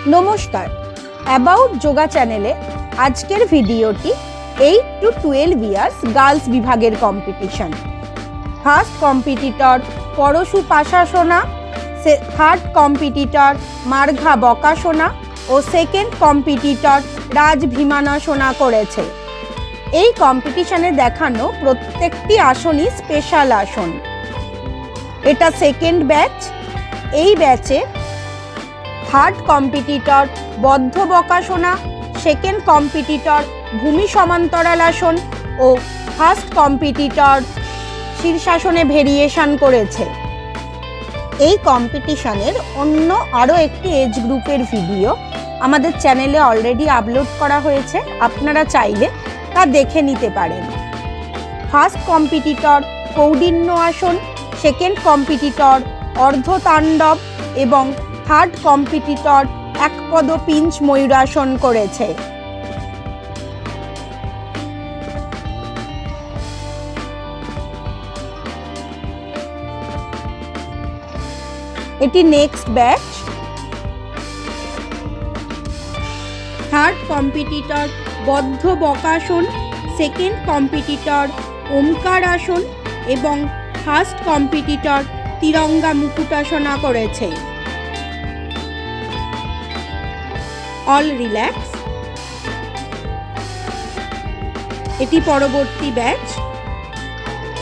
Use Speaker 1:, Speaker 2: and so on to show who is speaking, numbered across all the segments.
Speaker 1: নমস্কার, অ্যাবাউট যোগা চ্যানেলে আজকের ভিডিওটি 8 to 12 ইয়ার্স গার্লস বিভাগের কম্পিটিশন। ফার্স্ট কম্পিটিটর পরশু পাশাসনা, থার্ড কম্পিটিটর মার্ঘা বকাসনা ও সেকেন্ড কম্পিটিটর রাজ ভীমানাসনা করেছে। এই কম্পিটিশনে দেখানো প্রত্যেকটি আসনই স্পেশাল আসন। এটা সেকেন্ড ব্যাচ। এই ব্যাচে থার্ড কম্পিটিটর বদ্ধ বকাসনা, সেকেন্ড কম্পিটিটর ভূমি সমান্তরাল আসন ও ফার্স্ট কম্পিটিটর শীর্ষাসনে ভেরিয়েশন করেছে। এই কম্পিটিশনের অন্য আরও একটি এজ গ্রুপের ভিডিও আমাদের চ্যানেলে অলরেডি আপলোড করা হয়েছে, আপনারা চাইলে তা দেখে নিতে পারেন। ফার্স্ট কম্পিটিটর কৌডিন্য আসন, সেকেন্ড কম্পিটিটর অর্ধতাণ্ডব এবং থার্ড কম্পিটিটর একপদ পিঞ্চ ময়ূরাসন করেছে। এটি নেক্সট ব্যাচ। থার্ড কম্পিটিটর বদ্ধ বকাসন, সেকেন্ড কম্পিটিটর ওমকার আসন এবং ফার্স্ট কম্পিটিটর তিরঙ্গা মুকুটাসনা করেছে। All relax. এটি পরবর্তী ব্যাচ।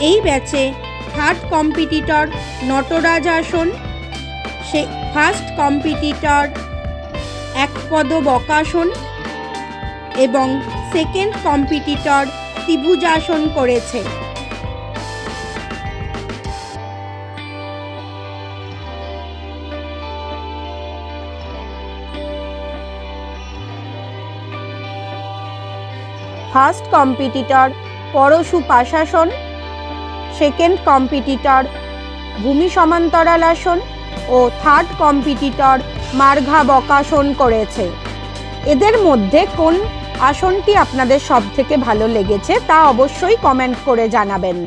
Speaker 1: এই ব্যাচে থার্ড কম্পিটিটর নটরাজ আসন, ফার্স্ট কম্পিটিটর একপদ বকাসন এবং সেকেন্ড কম্পিটিটর ত্রিভুজাসন করেছে। ফার্স্ট কম্পিটিটর পরশু পাশাসন, সেকেন্ড কম্পিটিটর ভূমি সমান্তরাল আসন ও থার্ড কম্পিটিটর মার্ঘা বকাসন করেছে। এদের মধ্যে কোন আসনটি আপনাদের সবথেকে ভালো লেগেছে তা অবশ্যই কমেন্ট করে জানাবেন।